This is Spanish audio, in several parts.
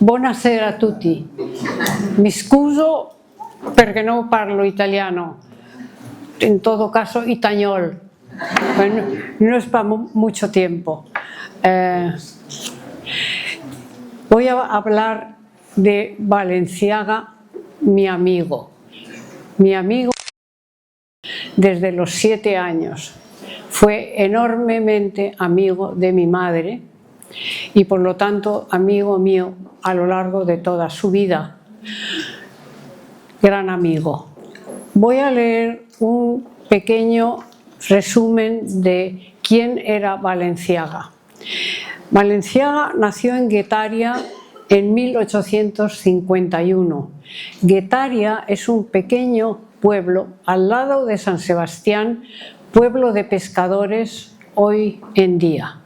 Buonasera a tutti. Mi scuso perché non parlo italiano, en todo caso itañol. Bueno, no es para mucho tiempo. Voy a hablar de Balenciaga, mi amigo. Mi amigo desde los 7 años. Fue enormemente amigo de mi madre y por lo tanto amigo mío a lo largo de toda su vida. Gran amigo. Voy a leer un pequeño resumen de quién era Balenciaga. Balenciaga nació en Guetaria en 1851. Guetaria es un pequeño pueblo al lado de San Sebastián, pueblo de pescadores hoy en día.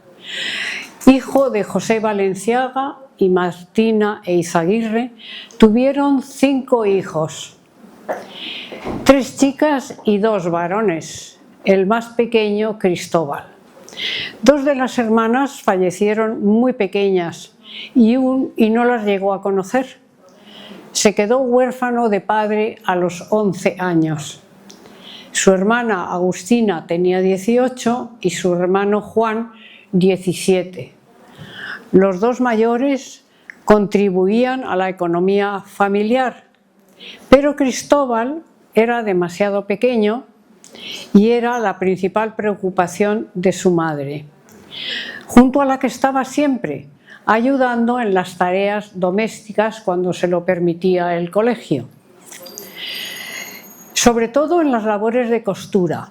Hijo de José Balenciaga y Martina Eizaguirre, tuvieron 5 hijos, 3 chicas y 2 varones, el más pequeño Cristóbal. 2 de las hermanas fallecieron muy pequeñas y no las llegó a conocer. Se quedó huérfano de padre a los 11 años. Su hermana Agustina tenía 18 y su hermano Juan 17. Los 2 mayores contribuían a la economía familiar, pero Cristóbal era demasiado pequeño y era la principal preocupación de su madre, junto a la que estaba siempre, ayudando en las tareas domésticas cuando se lo permitía el colegio, sobre todo en las labores de costura,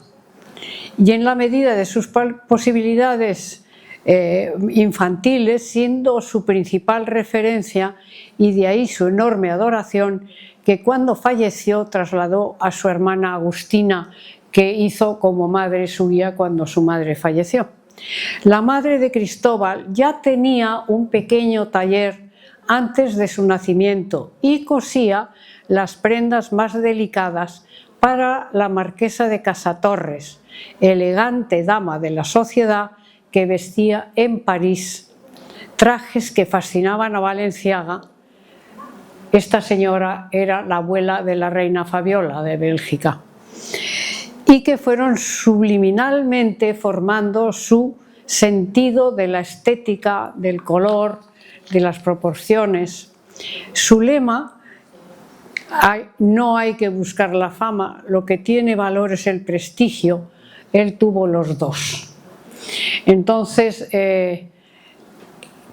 y en la medida de sus posibilidades infantiles, siendo su principal referencia, y de ahí su enorme adoración, que cuando falleció trasladó a su hermana Agustina, que hizo como madre suya cuando su madre falleció. La madre de Cristóbal ya tenía un pequeño taller antes de su nacimiento y cosía las prendas más delicadas para la marquesa de Casatorres, elegante dama de la sociedad que vestía en París trajes que fascinaban a Balenciaga. Esta señora era la abuela de la reina Fabiola de Bélgica, y que fueron subliminalmente formando su sentido de la estética, del color, de las proporciones. Su lema, no hay que buscar la fama, lo que tiene valor es el prestigio, él tuvo los 2. Entonces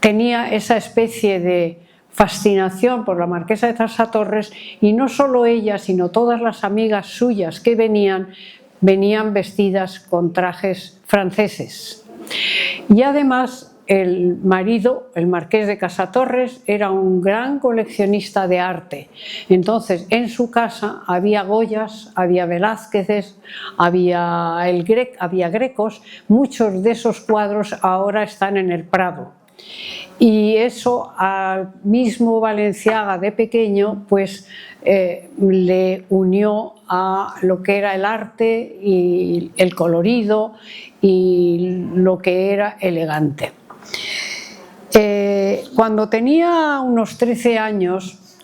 tenía esa especie de fascinación por la marquesa de Casatorres, y no solo ella, sino todas las amigas suyas que venían vestidas con trajes franceses. Y además el marido, el marqués de Casatorres, era un gran coleccionista de arte. Entonces en su casa había Goyas, había Velázquezes, había Grecos. Muchos de esos cuadros ahora están en el Prado. Y eso al mismo Balenciaga de pequeño pues le unió a lo que era el arte y el colorido y lo que era elegante. Cuando tenía unos 13 años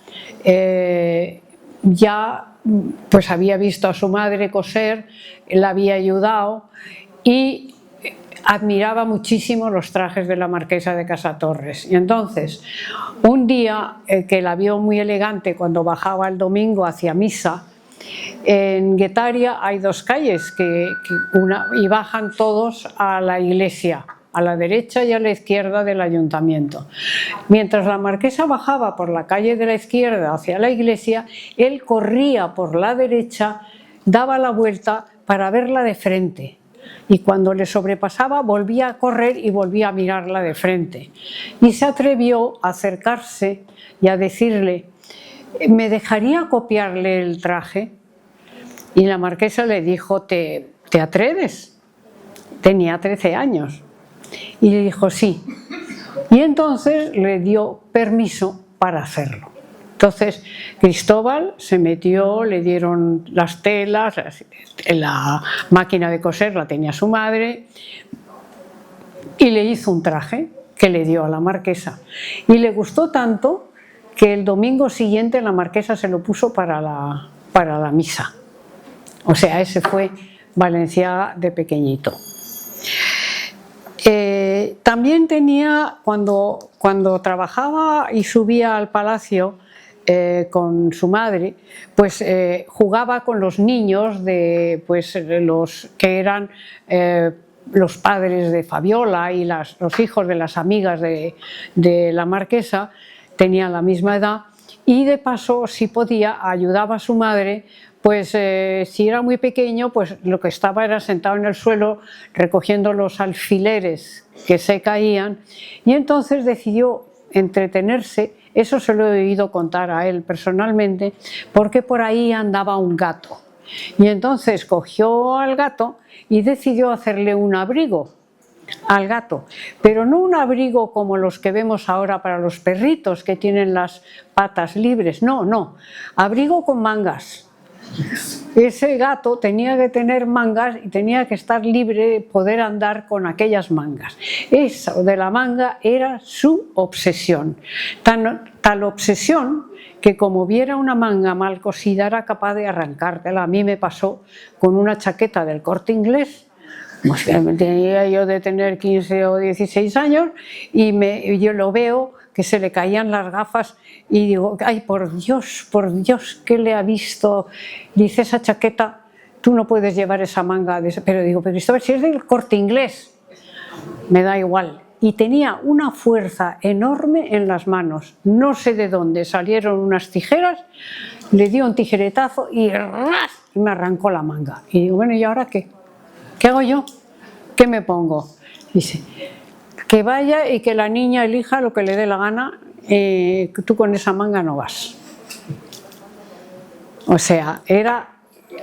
ya pues había visto a su madre coser, la había ayudado y admiraba muchísimo los trajes de la marquesa de Casatorres. Y entonces, un día que la vio muy elegante cuando bajaba el domingo hacia misa, en Guetaria hay 2 calles y bajan todos a la iglesia, a la derecha y a la izquierda del ayuntamiento. Mientras la marquesa bajaba por la calle de la izquierda hacia la iglesia, él corría por la derecha, daba la vuelta para verla de frente. Y cuando le sobrepasaba volvía a correr y volvía a mirarla de frente. Y se atrevió a acercarse y a decirle: ¿me dejaría copiarle el traje? Y la marquesa le dijo: ¿te atreves? Tenía 13 años. Y le dijo sí. Y entonces le dio permiso para hacerlo. Entonces Cristóbal se metió, le dieron las telas, la máquina de coser la tenía su madre, y le hizo un traje que le dio a la marquesa. Y le gustó tanto que el domingo siguiente la marquesa se lo puso para la misa. O sea, ese fue Balenciaga de pequeñito. También tenía, cuando trabajaba y subía al palacio con su madre, pues jugaba con los niños de los que eran los padres de Fabiola y los hijos de las amigas de la marquesa, tenían la misma edad, y de paso, si podía, ayudaba a su madre. Pues si era muy pequeño, pues lo que estaba era sentado en el suelo recogiendo los alfileres que se caían, y entonces decidió entretenerse. Eso se lo he oído contar a él personalmente, porque por ahí andaba un gato, y entonces cogió al gato y decidió hacerle un abrigo al gato, pero no un abrigo como los que vemos ahora para los perritos que tienen las patas libres, no, abrigo con mangas. Ese gato tenía que tener mangas y tenía que estar libre, poder andar con aquellas mangas. Eso de la manga era su obsesión, tal obsesión que como viera una manga mal cosida era capaz de arrancártela. A mí me pasó con una chaqueta del Corte Inglés. Pues tenía yo de tener 15 o 16 años y yo lo veo que se le caían las gafas y digo, ay, por Dios, ¿qué le ha visto? Dice, esa chaqueta, tú no puedes llevar esa manga. Pero digo, pero Cristóbal, si es del Corte Inglés, me da igual. Y tenía una fuerza enorme en las manos, no sé de dónde salieron unas tijeras, le dio un tijeretazo y ¡ras! Y me arrancó la manga. Y digo, bueno, ¿y ahora qué? ¿Qué hago yo? ¿Qué me pongo? Dice, que vaya y que la niña elija lo que le dé la gana, tú con esa manga no vas. O sea, era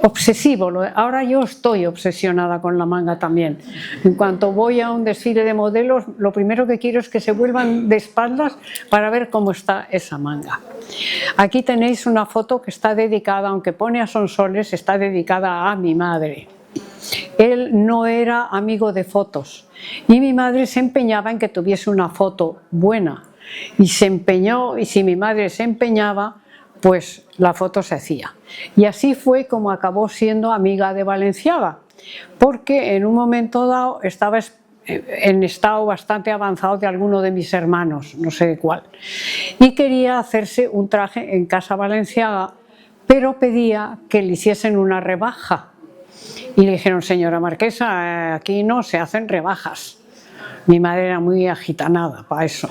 obsesivo. Ahora yo estoy obsesionada con la manga también. En cuanto voy a un desfile de modelos, lo primero que quiero es que se vuelvan de espaldas para ver cómo está esa manga. Aquí tenéis una foto que está dedicada, aunque pone a Sonsoles, está dedicada a mi madre. Él no era amigo de fotos y mi madre se empeñaba en que tuviese una foto buena, y se empeñó, y si mi madre se empeñaba, pues la foto se hacía. Y así fue como acabó siendo amiga de Balenciaga, porque en un momento dado estaba en estado bastante avanzado de alguno de mis hermanos, no sé de cuál, y quería hacerse un traje en casa Balenciaga, pero pedía que le hiciesen una rebaja. Y le dijeron, señora marquesa, aquí no se hacen rebajas. Mi madre era muy agitanada para eso.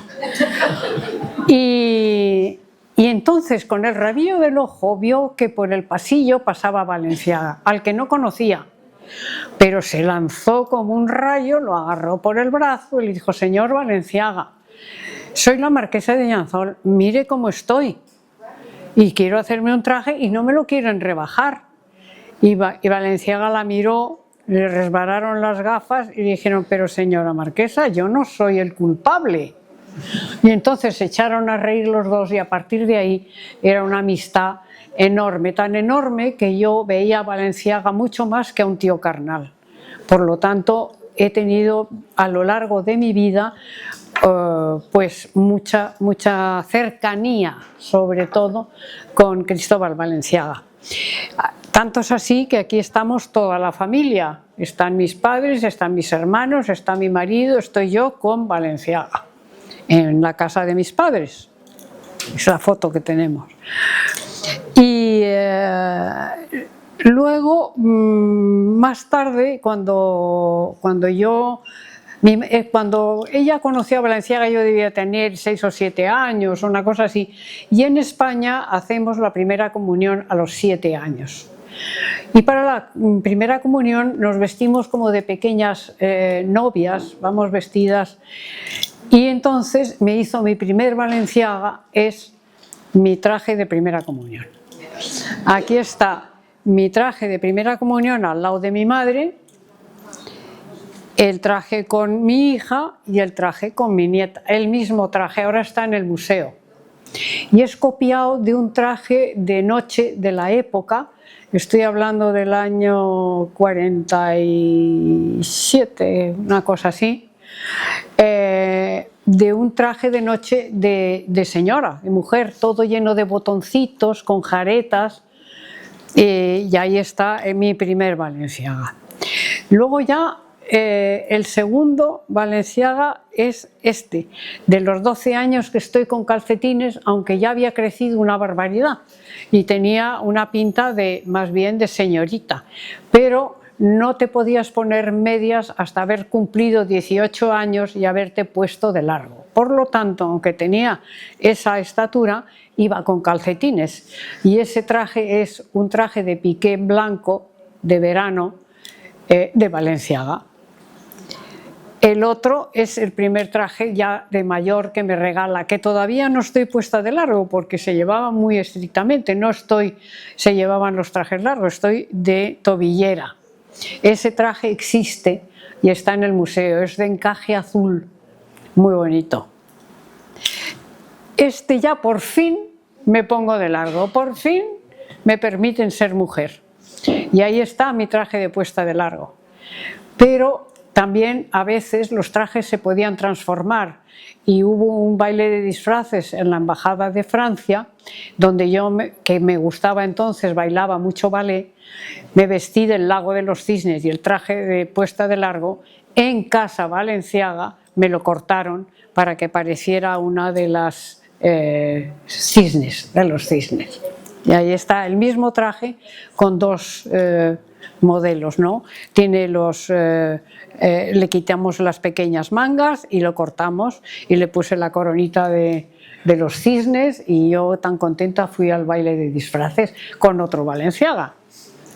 Y entonces, con el rabillo del ojo, vio que por el pasillo pasaba Balenciaga, al que no conocía. Pero se lanzó como un rayo, lo agarró por el brazo y le dijo, señor Balenciaga, soy la marquesa de Llanzol, mire cómo estoy. Y quiero hacerme un traje y no me lo quieren rebajar. Y Balenciaga la miró, le resbalaron las gafas y le dijeron, pero señora marquesa, yo no soy el culpable. Y entonces se echaron a reír los dos, y a partir de ahí era una amistad enorme, tan enorme que yo veía a Balenciaga mucho más que a un tío carnal. Por lo tanto, he tenido a lo largo de mi vida pues mucha cercanía, sobre todo con Cristóbal Balenciaga. Tanto es así que aquí estamos toda la familia. Están mis padres, están mis hermanos, está mi marido, estoy yo con Balenciaga en la casa de mis padres. Es la foto que tenemos. Y luego, más tarde, cuando ella conoció a Balenciaga, yo debía tener 6 o 7 años, una cosa así, y en España hacemos la primera comunión a los 7 años. Y para la primera comunión nos vestimos como de pequeñas novias, vamos vestidas, y entonces me hizo mi primer Balenciaga, es mi traje de primera comunión. Aquí está mi traje de primera comunión al lado de mi madre, el traje con mi hija y el traje con mi nieta. El mismo traje, ahora está en el museo. Y es copiado de un traje de noche de la época, estoy hablando del año 47, una cosa así, de un traje de noche de señora, de mujer, todo lleno de botoncitos, con jaretas, y ahí está mi primer Balenciaga. Luego ya el segundo Balenciaga es este, de los 12 años que estoy con calcetines, aunque ya había crecido una barbaridad y tenía una pinta más bien de señorita, pero no te podías poner medias hasta haber cumplido 18 años y haberte puesto de largo. Por lo tanto, aunque tenía esa estatura, iba con calcetines, y ese traje es un traje de piqué blanco de verano de Balenciaga. El otro es el primer traje ya de mayor que me regala, que todavía no estoy puesta de largo porque se llevaba muy estrictamente, se llevaban los trajes largos, estoy de tobillera. Ese traje existe y está en el museo, es de encaje azul, muy bonito. Este ya por fin me pongo de largo, por fin me permiten ser mujer. Y ahí está mi traje de puesta de largo. Pero también a veces los trajes se podían transformar, y hubo un baile de disfraces en la Embajada de Francia, donde yo, que me gustaba entonces, bailaba mucho ballet, me vestí del Lago de los Cisnes y el traje de puesta de largo en Casa Balenciaga, me lo cortaron para que pareciera una de las cisnes, de los cisnes. Y ahí está el mismo traje con dos modelos, ¿no? Tiene le quitamos las pequeñas mangas y lo cortamos, y le puse la coronita de los cisnes, y yo tan contenta fui al baile de disfraces con otro Balenciaga,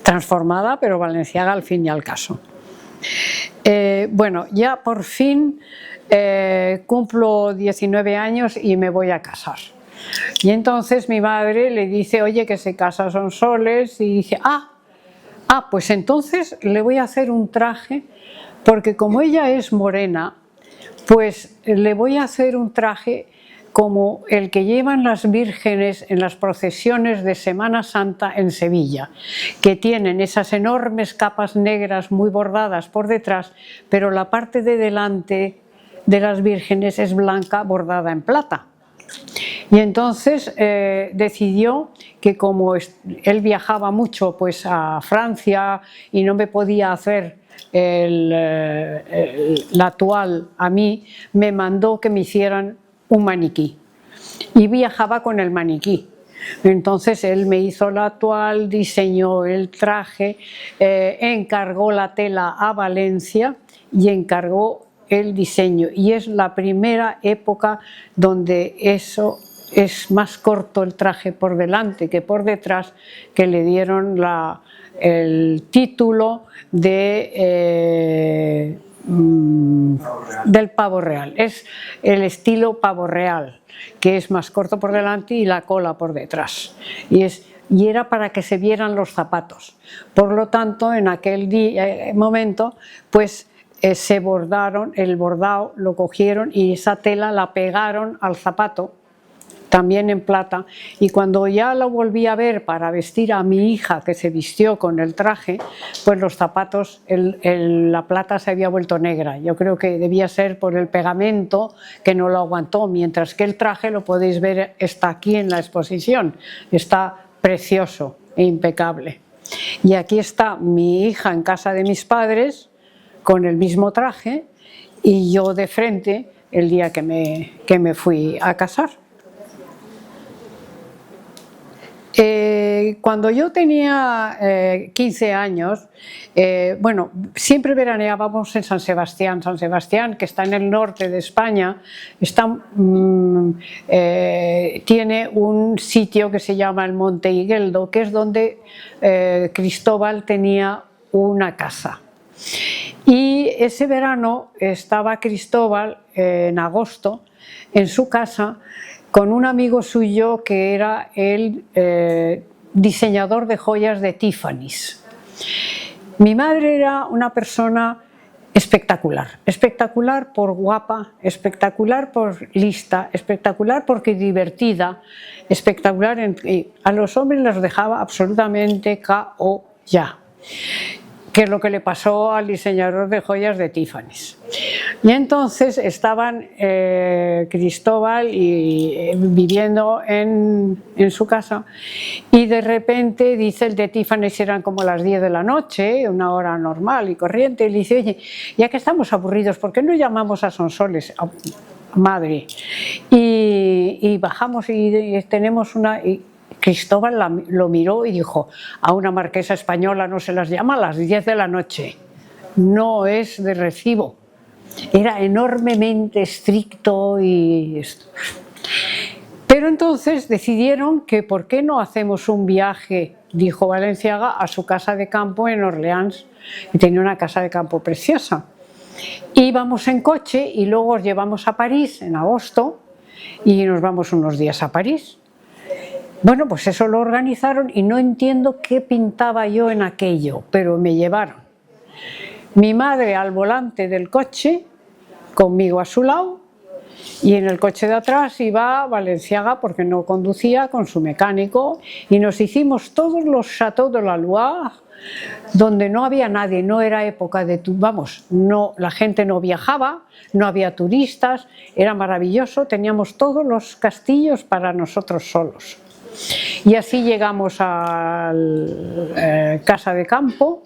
transformada, pero Balenciaga al fin y al caso. Bueno, ya por fin cumplo 19 años y me voy a casar. Y entonces mi madre le dice, oye, que se casa Sonsoles, y dice, pues entonces le voy a hacer un traje, porque como ella es morena, pues le voy a hacer un traje como el que llevan las vírgenes en las procesiones de Semana Santa en Sevilla, que tienen esas enormes capas negras muy bordadas por detrás, pero la parte de delante de las vírgenes es blanca bordada en plata. Y entonces decidió que, como él viajaba mucho pues a Francia y no me podía hacer la toile a mí, me mandó que me hicieran un maniquí, y viajaba con el maniquí. Entonces él me hizo la toile, diseñó el traje, encargó la tela a Valencia y encargó el diseño, y es la primera época donde eso es más corto el traje por delante que por detrás, que le dieron el título del pavo real. Es el estilo pavo real, que es más corto por delante y la cola por detrás, y era para que se vieran los zapatos. Por lo tanto, en aquel momento pues se bordaron, el bordado lo cogieron y esa tela la pegaron al zapato, también en plata, y cuando ya lo volví a ver para vestir a mi hija, que se vistió con el traje, pues los zapatos, la plata se había vuelto negra. Yo creo que debía ser por el pegamento, que no lo aguantó, mientras que el traje, lo podéis ver, está aquí en la exposición, está precioso e impecable. Y aquí está mi hija en casa de mis padres con el mismo traje, y yo de frente el día que me fui a casar. Cuando yo tenía 15 años, bueno, siempre veraneábamos en San Sebastián. San Sebastián, que está en el norte de España, tiene un sitio que se llama el Monte Igueldo, que es donde Cristóbal tenía una casa. Y ese verano estaba Cristóbal, en agosto, en su casa, con un amigo suyo que era el diseñador de joyas de Tiffany's. Mi madre era una persona espectacular, espectacular por guapa, espectacular por lista, espectacular porque divertida, espectacular a los hombres los dejaba absolutamente KO ya, que es lo que le pasó al diseñador de joyas de Tiffany's. Y entonces estaban Cristóbal viviendo en su casa, y de repente dice el de Tiffany's, eran como las 10 de la noche, una hora normal y corriente, y le dice: oye, ya que estamos aburridos, ¿por qué no llamamos a Sonsoles, madre? Y bajamos y tenemos una... Cristóbal lo miró y dijo: a una marquesa española no se las llama a las 10 de la noche, no es de recibo. Era enormemente estricto y esto. Pero entonces decidieron que ¿por qué no hacemos un viaje, dijo Balenciaga, a su casa de campo en Orleans? Y tenía una casa de campo preciosa. Íbamos en coche y luego os llevamos a París en agosto y nos vamos unos días a París. Bueno, pues eso lo organizaron y no entiendo qué pintaba yo en aquello, pero me llevaron. Mi madre al volante del coche, conmigo a su lado, y en el coche de atrás iba Balenciaga, porque no conducía, con su mecánico, y nos hicimos todos los Châteaux de la Loire, donde no había nadie, no era época de... Vamos, no, la gente no viajaba, no había turistas, era maravilloso, teníamos todos los castillos para nosotros solos. Y así llegamos a casa de campo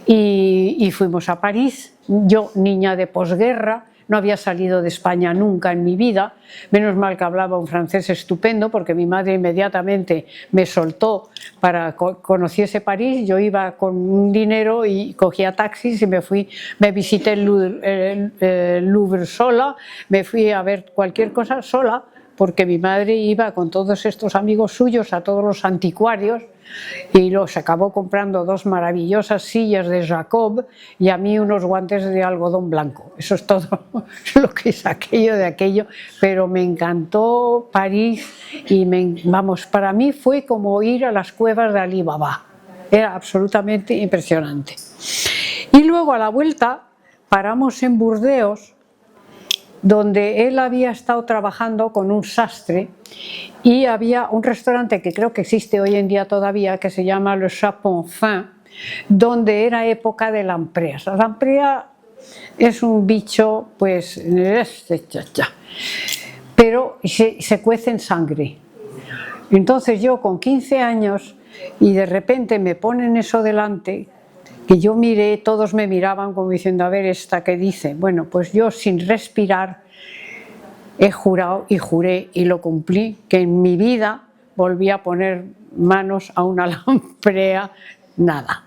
y fuimos a París. Yo, niña de posguerra, no había salido de España nunca en mi vida, menos mal que hablaba un francés estupendo, porque mi madre inmediatamente me soltó para que conociese París. Yo iba con un dinero y cogía taxis y me visité el Louvre sola, me fui a ver cualquier cosa sola, porque mi madre iba con todos estos amigos suyos a todos los anticuarios y los acabó comprando 2 maravillosas sillas de Jacob y a mí unos guantes de algodón blanco. Eso es todo lo que es aquello de aquello, pero me encantó París y vamos, para mí fue como ir a las cuevas de Alí Baba, era absolutamente impresionante. Y luego a la vuelta paramos en Burdeos, donde él había estado trabajando con un sastre, y había un restaurante que creo que existe hoy en día todavía, que se llama Le Chapon Fin, donde era época de lampreas. La lamprea es un bicho, pues, pero se cuece en sangre. Entonces yo con 15 años, y de repente me ponen eso delante, que yo miré, todos me miraban como diciendo: a ver, ¿esta qué dice? Bueno, pues yo, sin respirar, he jurado y juré y lo cumplí, que en mi vida volví a poner manos a una lamprea, nada.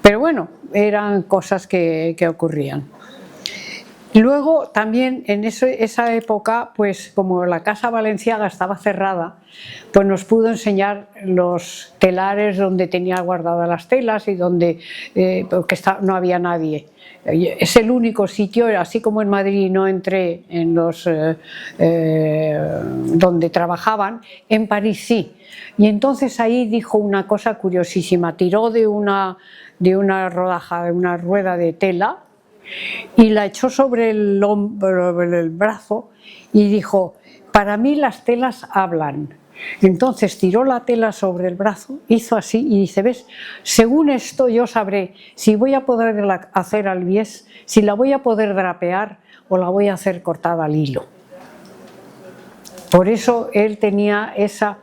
Pero bueno, eran cosas que ocurrían. Luego también en esa época, pues como la casa Balenciaga estaba cerrada, pues nos pudo enseñar los telares donde tenía guardadas las telas y donde porque no había nadie. Es el único sitio, así como en Madrid no entré en los donde trabajaban, en París sí. Y entonces ahí dijo una cosa curiosísima, tiró de una rodaja, de una rueda de tela, y la echó sobre el brazo y dijo: para mí las telas hablan. Entonces tiró la tela sobre el brazo, hizo así y dice: ves, según esto yo sabré si voy a poder hacer al bies, si la voy a poder drapear o la voy a hacer cortada al hilo. Por eso él tenía esa...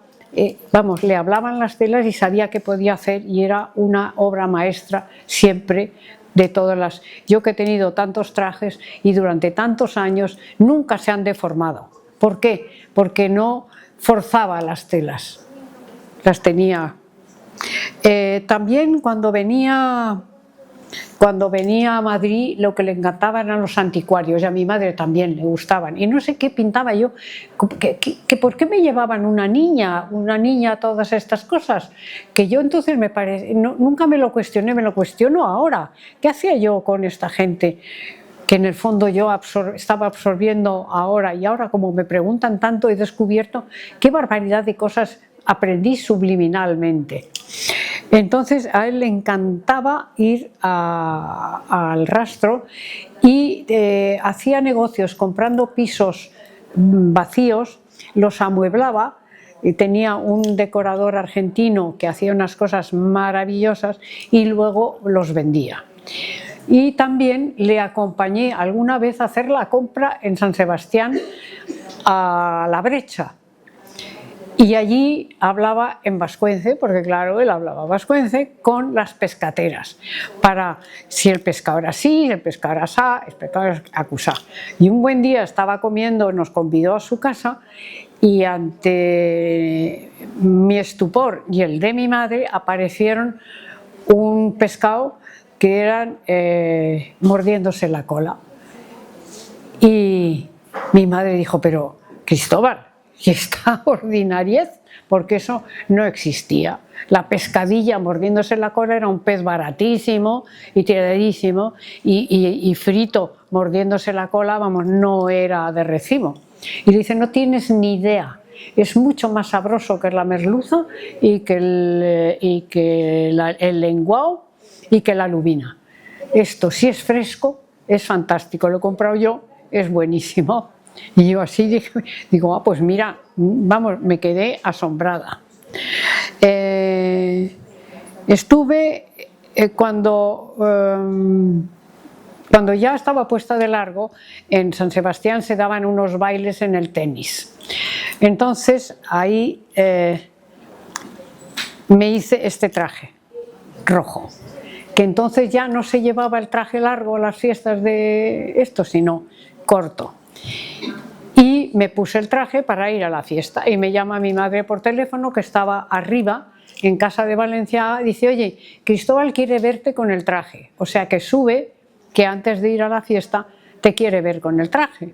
vamos, le hablaban las telas y sabía qué podía hacer, y era una obra maestra siempre de todas las... Yo que he tenido tantos trajes y durante tantos años nunca se han deformado. ¿Por qué? Porque no forzaba las telas, las tenía. También cuando venía a Madrid, lo que le encantaba eran los anticuarios, y a mi madre también le gustaban, y no sé qué pintaba yo, que por qué me llevaban una niña a todas estas cosas, que yo entonces nunca me lo cuestioné, me lo cuestiono ahora. ¿Qué hacía yo con esta gente que en el fondo yo estaba absorbiendo ahora? Y ahora, como me preguntan tanto, he descubierto qué barbaridad de cosas aprendí subliminalmente. Entonces a él le encantaba ir al rastro y hacía negocios comprando pisos vacíos, los amueblaba, y tenía un decorador argentino que hacía unas cosas maravillosas y luego los vendía. y también le acompañé alguna vez a hacer la compra en San Sebastián a La Brecha. Y allí hablaba en vascuence, porque claro, él hablaba vascuence con las pescateras, para si el pescado era así, el pescado era asá, el pescado era acusá. Y un buen día estaba comiendo, nos convidó a su casa, y ante mi estupor y el de mi madre aparecieron un pescado que eran mordiéndose la cola. Y mi madre dijo, pero Cristóbal, ¿y esta ordinariez? Porque eso no existía. La pescadilla mordiéndose la cola era un pez baratísimo y tiradísimo, y frito mordiéndose la cola, vamos, no era de recibo. Y dice, no tienes ni idea, es mucho más sabroso que la merluza y que el lenguao y que la lubina. Esto, si es fresco, es fantástico, lo he comprado yo, es buenísimo. Y yo así digo, pues mira, vamos, me quedé asombrada. Estuve cuando ya estaba puesta de largo, en San Sebastián se daban unos bailes en el tenis. Entonces ahí me hice este traje rojo, que entonces ya no se llevaba el traje largo a las fiestas de esto, sino corto. Y me puse el traje para ir a la fiesta, y me llama mi madre por teléfono, que estaba arriba en casa de Valencia, dice, oye, Cristóbal quiere verte con el traje, o sea que sube, que antes de ir a la fiesta te quiere ver con el traje.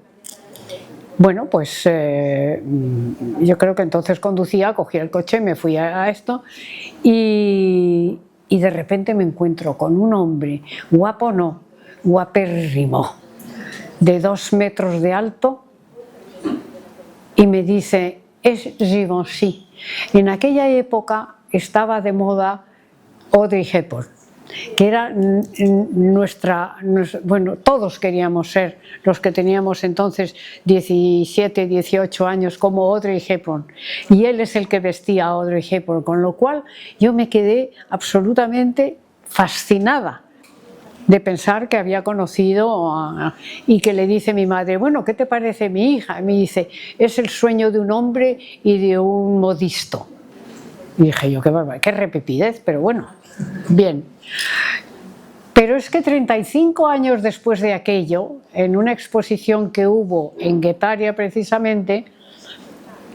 Bueno, pues yo creo que entonces conducía, cogí el coche, me fui a esto, y de repente me encuentro con un hombre, guapo no, guapérrimo, de 2 metros de alto, y me dice, es Givenchy. En aquella época estaba de moda Audrey Hepburn, que era bueno, todos queríamos ser, los que teníamos entonces 17, 18 años, como Audrey Hepburn, y él es el que vestía a Audrey Hepburn, con lo cual yo me quedé absolutamente fascinada de pensar que había conocido y que le dice mi madre, bueno, ¿qué te parece mi hija? Y me dice, es el sueño de un hombre y de un modisto. Y dije yo, qué barbaridad, qué repetidez, pero bueno, bien. Pero es que 35 años después de aquello, en una exposición que hubo en Guetaria precisamente,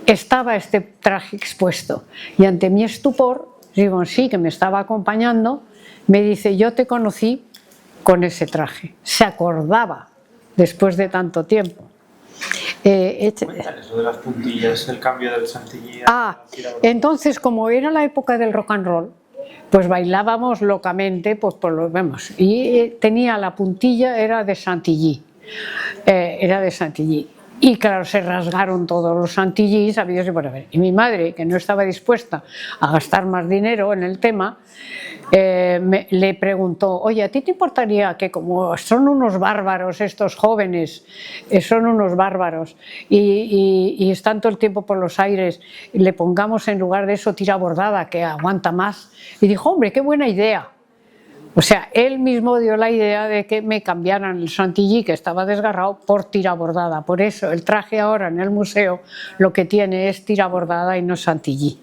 estaba este traje expuesto, y ante mi estupor, Givenchy, que me estaba acompañando, me dice, yo te conocí con ese traje. Se acordaba después de tanto tiempo. Eso de las puntillas, el cambio del Chantilly. Entonces, como era la época del rock and roll, pues bailábamos locamente, pues por lo vemos, y tenía la puntilla, era de Chantilly, y claro, se rasgaron todos los Chantilly, sabidos y por haber. Y mi madre, que no estaba dispuesta a gastar más dinero en el tema, le preguntó, oye, ¿a ti te importaría que, como son unos bárbaros estos jóvenes, son unos bárbaros, y están todo el tiempo por los aires, le pongamos en lugar de eso tira bordada, que aguanta más? Y dijo, hombre, qué buena idea. O sea, él mismo dio la idea de que me cambiaran el Chantilly, que estaba desgarrado, por tira bordada. Por eso el traje ahora en el museo lo que tiene es tira bordada y no Chantilly.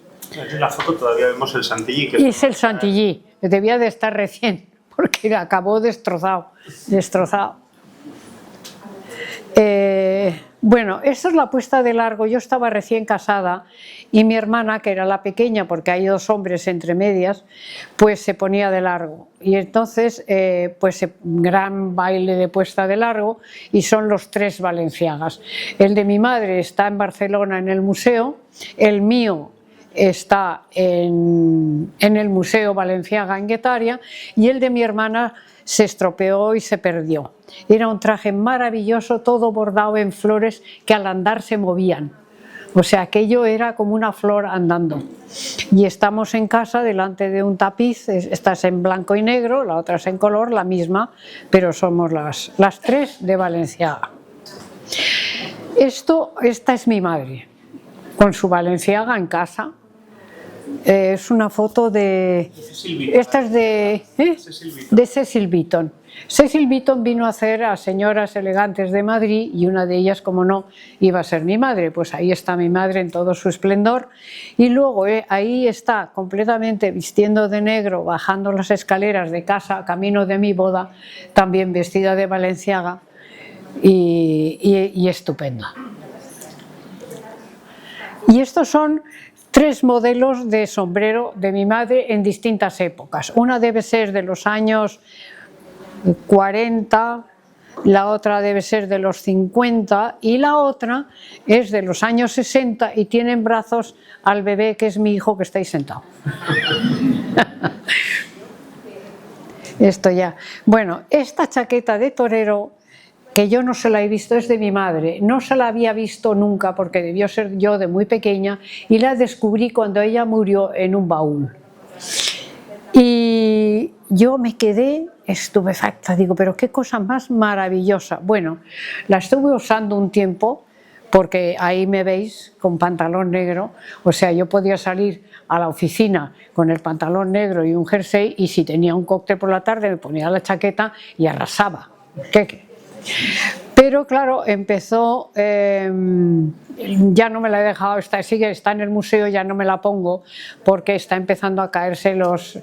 En la foto todavía vemos el Chantilly. Y es el Chantilly, debía de estar recién, porque acabó destrozado. Bueno, eso es la puesta de largo. Yo estaba recién casada y mi hermana, que era la pequeña, porque hay 2 hombres entre medias, pues se ponía de largo. Y entonces, pues gran baile de puesta de largo, y son los 3 valenciagas. El de mi madre está en Barcelona en el museo, el mío está en el Museo Balenciaga en Guetaria, y el de mi hermana se estropeó y se perdió. Era un traje maravilloso, todo bordado en flores que al andar se movían. O sea, aquello era como una flor andando. Y estamos en casa delante de un tapiz, esta es en blanco y negro, la otra es en color, la misma, pero somos las 3 de Balenciaga. Esta es mi madre, con su Balenciaga en casa, Es una foto de... Esta es de Cecil Beaton. Cecil Beaton vino a hacer a Señoras Elegantes de Madrid y una de ellas, como no, iba a ser mi madre. Pues ahí está mi madre en todo su esplendor. Y luego ahí está completamente vistiendo de negro, bajando las escaleras de casa, camino de mi boda, también vestida de Balenciaga y estupenda. Y estos son 3 modelos de sombrero de mi madre en distintas épocas. Una debe ser de los años 40, la otra debe ser de los 50 y la otra es de los años 60 y tiene en brazos al bebé que es mi hijo que está ahí sentado. Esto ya. Bueno, esta chaqueta de torero, que yo no se la he visto, es de mi madre, no se la había visto nunca porque debió ser yo de muy pequeña y la descubrí cuando ella murió en un baúl. Y yo me quedé estupefacta, digo, pero qué cosa más maravillosa. Bueno, la estuve usando un tiempo porque ahí me veis con pantalón negro, o sea, yo podía salir a la oficina con el pantalón negro y un jersey y si tenía un cóctel por la tarde me ponía la chaqueta y arrasaba. ¿Qué? Pero claro, empezó, ya no me la he dejado, está en el museo, ya no me la pongo porque está empezando a caerse los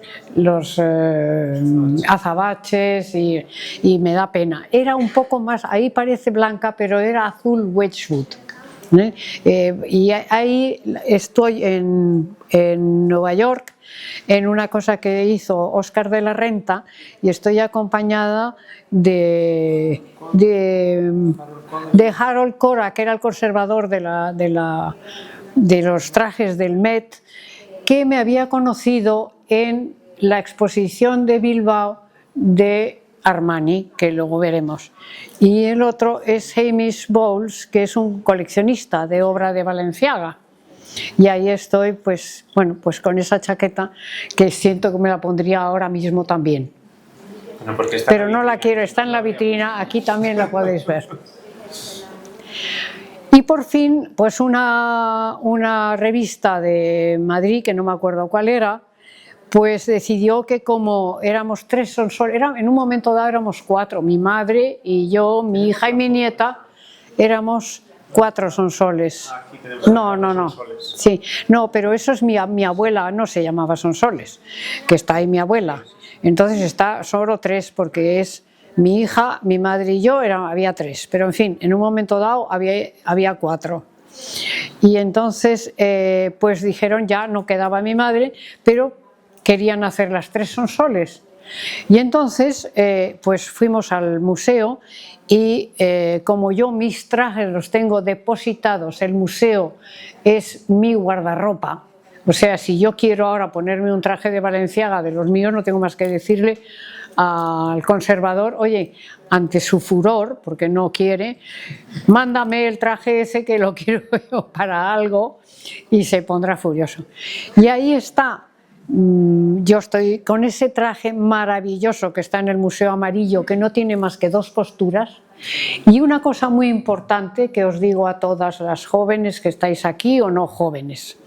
azabaches y me da pena. Era un poco más, ahí parece blanca, pero era azul Wedgwood. Y ahí estoy en Nueva York en una cosa que hizo Óscar de la Renta y estoy acompañada de Harold Cora, que era el conservador de los trajes del Met, que me había conocido en la exposición de Bilbao de Armani, que luego veremos. Y el otro es Hamish Bowles, que es un coleccionista de obra de Balenciaga. Y ahí estoy, pues, bueno, pues con esa chaqueta que siento que me la pondría ahora mismo también. Bueno, pero no la quiero, está en la vitrina, aquí también la podéis ver. Y por fin, pues una revista de Madrid, que no me acuerdo cuál era, pues decidió que como éramos 3 sonsoles, en un momento dado éramos 4, mi madre y yo, mi hija y mi nieta, éramos 4 sonsoles. No. Sí, no, pero eso es mi abuela, no se llamaba Sonsoles, que está ahí mi abuela. Entonces está solo 3 porque es mi hija, mi madre y yo, había 3. Pero en fin, en un momento dado había 4. Y entonces pues dijeron ya no quedaba mi madre, pero querían hacer las 3 Sonsoles. Y entonces pues fuimos al museo y como yo mis trajes los tengo depositados, el museo es mi guardarropa, o sea, si yo quiero ahora ponerme un traje de Balenciaga de los míos, no tengo más que decirle al conservador, oye, ante su furor, porque no quiere, mándame el traje ese que lo quiero yo para algo, y se pondrá furioso. Y ahí está. Yo estoy con ese traje maravilloso que está en el Museo Amarillo, que no tiene más que 2 costuras. Y una cosa muy importante que os digo a todas las jóvenes que estáis aquí o no jóvenes,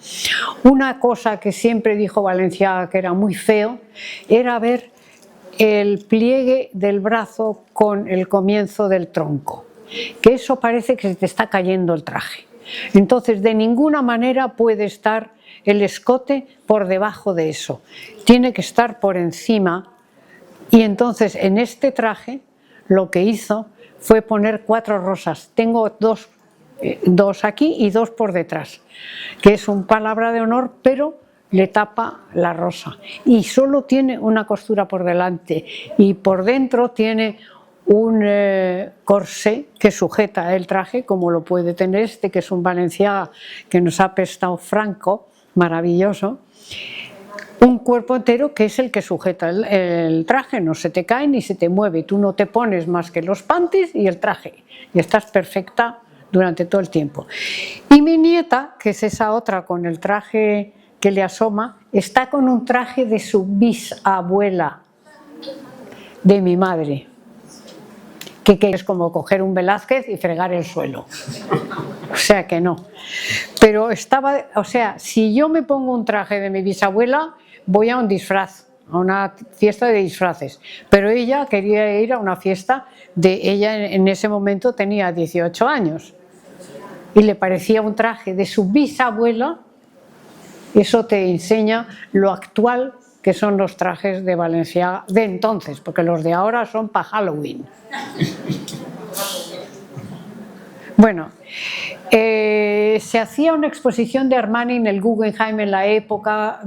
una cosa que siempre dijo Balenciaga que era muy feo, era ver el pliegue del brazo con el comienzo del tronco, que eso parece que se te está cayendo el traje. Entonces de ninguna manera puede estar el escote por debajo de eso, tiene que estar por encima. Y entonces en este traje lo que hizo fue poner 4 rosas, tengo 2 aquí y 2 por detrás, que es un palabra de honor, pero le tapa la rosa y solo tiene una costura por delante y por dentro tiene un corsé que sujeta el traje, como lo puede tener este, que es un Balenciaga que nos ha prestado Franco, maravilloso, un cuerpo entero que es el que sujeta el traje, no se te cae ni se te mueve, tú no te pones más que los panties y el traje y estás perfecta durante todo el tiempo. Y mi nieta, que es esa otra con el traje que le asoma, está con un traje de su bisabuela, de mi madre, que es como coger un Velázquez y fregar el suelo. sea que no. Pero estaba, o sea, si yo me pongo un traje de mi bisabuela, voy a un disfraz, a una fiesta de disfraces. Pero ella quería ir a una fiesta ella en ese momento tenía 18 años. Y le parecía un traje de su bisabuela. Eso te enseña lo actual que son los trajes de Balenciaga de entonces, porque los de ahora son para Halloween. Bueno, se hacía una exposición de Armani en el Guggenheim en la época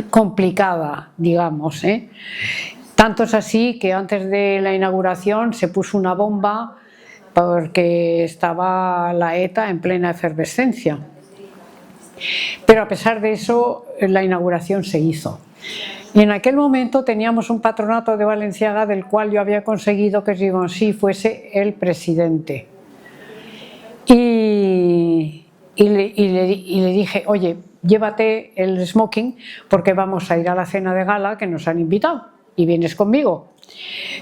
complicada, digamos, ¿eh? Tanto es así que antes de la inauguración se puso una bomba porque estaba la ETA en plena efervescencia. Pero a pesar de eso, la inauguración se hizo. Y en aquel momento teníamos un patronato de Balenciaga del cual yo había conseguido que Givenchy fuese el presidente. Y le dije, oye, llévate el smoking porque vamos a ir a la cena de gala que nos han invitado y vienes conmigo.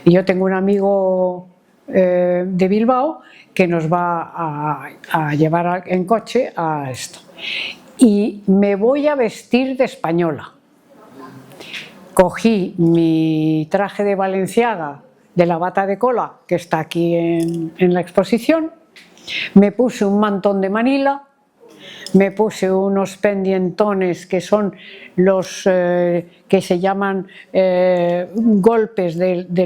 Y yo tengo un amigo de Bilbao que nos va a llevar en coche a esto. Y me voy a vestir de española. Cogí mi traje de Balenciaga, de la bata de cola, que está aquí en la exposición, me puse un mantón de Manila, me puse unos pendientones que son los que se llaman golpes de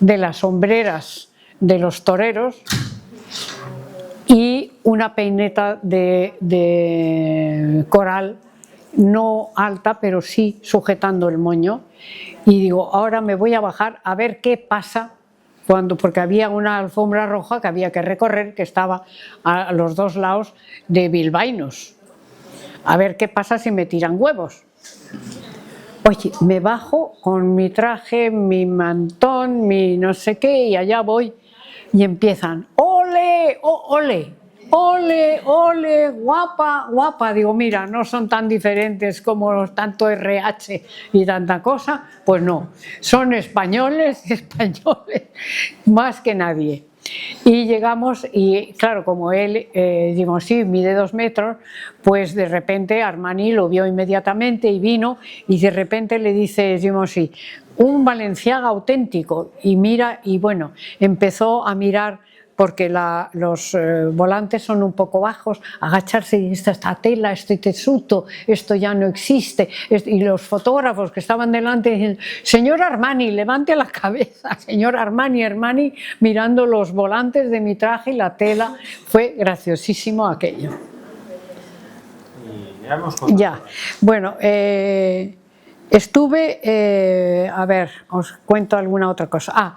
las sombreras de los toreros, y una peineta de coral, no alta, pero sí sujetando el moño. Y digo, ahora me voy a bajar a ver qué pasa, porque había una alfombra roja que había que recorrer, que estaba a los dos lados de bilbaínos. A ver qué pasa si me tiran huevos. Oye, me bajo con mi traje, mi mantón, mi no sé qué, y allá voy. Y empiezan, ¡ole! ¡Oh, ole! ¡Ole, ole! ¡Guapa, guapa! Digo, mira, no son tan diferentes como tanto RH y tanta cosa. Pues no, son españoles, más que nadie. Y llegamos y claro, como él, digo, sí, mide 2 metros, pues de repente Armani lo vio inmediatamente y vino y de repente le dice, digo, sí, un Balenciaga auténtico, y mira, y bueno, empezó a mirar porque los volantes son un poco bajos, agacharse y esta tela, este tesuto, esto ya no existe, y los fotógrafos que estaban delante diciendo, señor Armani, levante la cabeza, señor Armani, mirando los volantes de mi traje y la tela. Fue graciosísimo aquello. Ya, bueno, estuve, a ver, os cuento alguna otra cosa.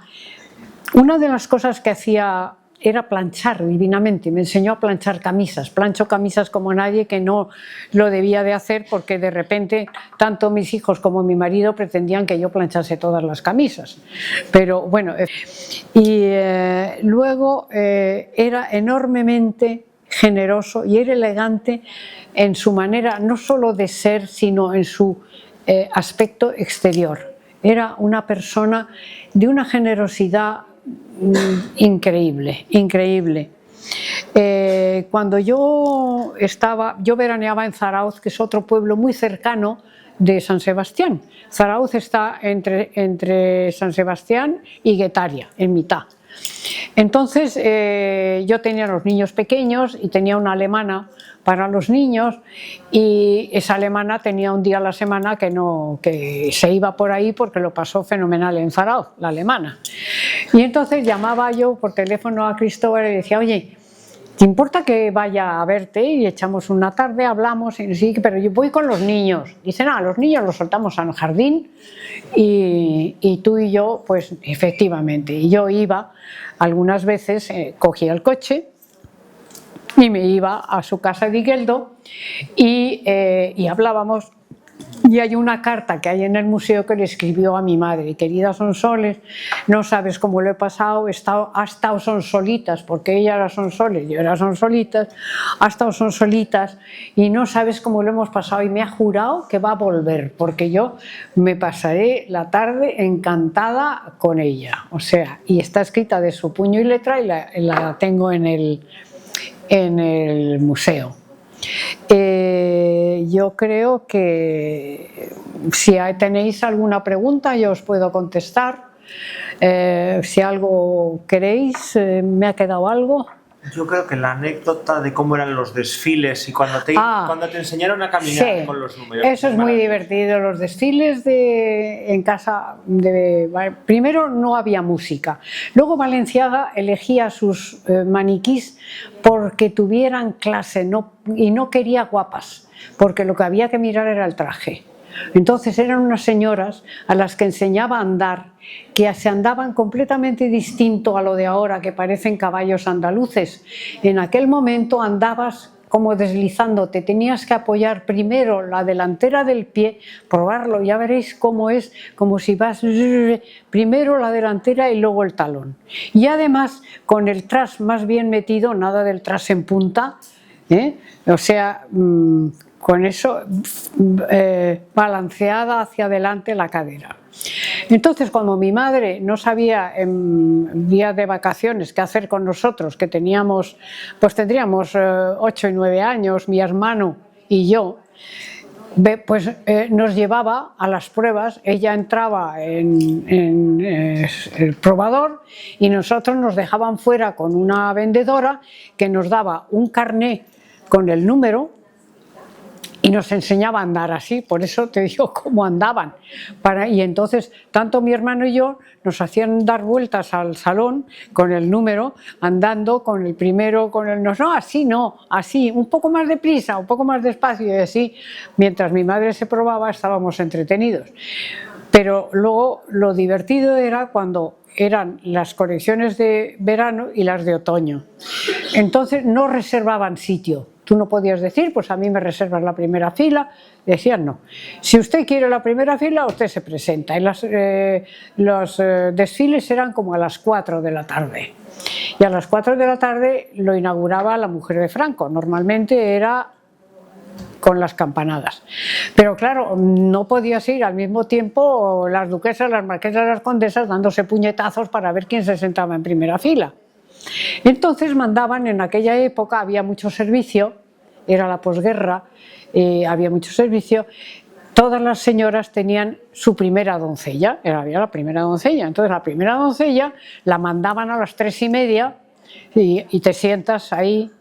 Una de las cosas que hacía era planchar divinamente, me enseñó a planchar camisas, plancho camisas como nadie, que no lo debía de hacer porque de repente tanto mis hijos como mi marido pretendían que yo planchase todas las camisas, pero bueno, y luego era enormemente generoso y era elegante en su manera no solo de ser, sino en su aspecto exterior. Era una persona de una generosidad increíble, increíble. Cuando yo veraneaba en Zarauz, que es otro pueblo muy cercano de San Sebastián. Zarauz está entre San Sebastián y Guetaria, en mitad. Entonces yo tenía los niños pequeños y tenía una alemana para los niños, y esa alemana tenía un día a la semana que se iba por ahí porque lo pasó fenomenal en Zarauz, la alemana. Y entonces llamaba yo por teléfono a Cristóbal y le decía, oye, ¿te importa que vaya a verte? Y echamos una tarde, hablamos, y sí, pero yo voy con los niños. Dice, nada, los niños los soltamos al jardín y tú y yo, pues efectivamente. Y yo iba algunas veces, cogía el coche y me iba a su casa de Igueldo y hablábamos Y hay una carta que hay en el museo que le escribió a mi madre: querida Sonsoles, no sabes cómo lo he pasado, ha estado Sonsolitas, porque ella era Sonsoles, yo era Sonsolitas, ha estado Sonsolitas y no sabes cómo lo hemos pasado, y me ha jurado que va a volver, porque yo me pasaré la tarde encantada con ella. O sea, y está escrita de su puño y letra, y la tengo en el museo. Yo creo que si tenéis alguna pregunta yo os puedo contestar. Si algo queréis, ¿me ha quedado algo? Yo creo que la anécdota de cómo eran los desfiles y cuando te enseñaron a caminar con los números. Eso es muy divertido. Los desfiles en casa, primero no había música. Luego Balenciaga elegía sus maniquís porque tuvieran clase y no quería guapas, porque lo que había que mirar era el traje. Entonces eran unas señoras a las que enseñaba a andar, que se andaban completamente distinto a lo de ahora, que parecen caballos andaluces. En aquel momento andabas como deslizándote, tenías que apoyar primero la delantera del pie, probarlo, ya veréis cómo es, como si vas primero la delantera y luego el talón. Y además con el tras más bien metido, nada del tras en punta, o sea, con eso balanceada hacia adelante la cadera. Entonces, cuando mi madre no sabía en días de vacaciones qué hacer con nosotros, que tendríamos 8 y 9 años, mi hermano y yo, pues nos llevaba a las pruebas. Ella entraba en el probador y nosotros nos dejaban fuera con una vendedora que nos daba un carné con el número y nos enseñaba a andar así. Por eso te digo cómo andaban. Y entonces, tanto mi hermano y yo nos hacían dar vueltas al salón con el número, andando con el primero, así, un poco más deprisa, un poco más despacio, y así, mientras mi madre se probaba, estábamos entretenidos. Pero luego lo divertido era cuando eran las colecciones de verano y las de otoño. Entonces no reservaban sitio. Tú no podías decir, pues a mí me reservas la primera fila. Decían no. Si usted quiere la primera fila, usted se presenta. Y los desfiles eran como a las 4 de la tarde. Y a las 4 de la tarde lo inauguraba la mujer de Franco. Normalmente era con las campanadas. Pero claro, no podías ir al mismo tiempo las duquesas, las marquesas, las condesas dándose puñetazos para ver quién se sentaba en primera fila. Entonces mandaban, en aquella época había mucho servicio, era la posguerra, había mucho servicio, todas las señoras tenían su primera doncella, había la primera doncella. Entonces la primera doncella la mandaban a las 3:30 y te sientas ahí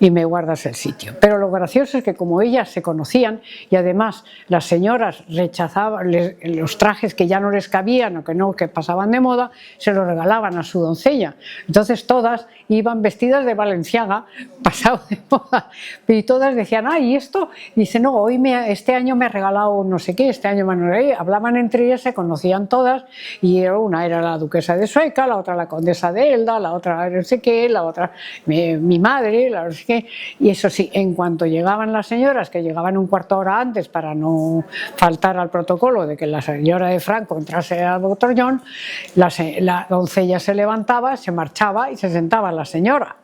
y me guardas el sitio. Pero lo gracioso es que como ellas se conocían y además las señoras rechazaban los trajes que ya no les cabían o que pasaban de moda, se los regalaban a su doncella. Entonces todas iban vestidas de Balenciaga, pasado de moda, y todas decían, ay, ¿y esto? Y dice, no, este año me ha regalado no sé qué, este año me han regalado. Hablaban entre ellas, se conocían todas, y una era la duquesa de Sueca, la otra la condesa de Elda, la otra no sé qué, la otra mi madre, la no sé qué. Y eso sí, en cuanto llegaban las señoras, que llegaban un cuarto de hora antes para no faltar al protocolo de que la señora de Franco entrase al botollón, la doncella se levantaba, se marchaba y se sentaba la señora.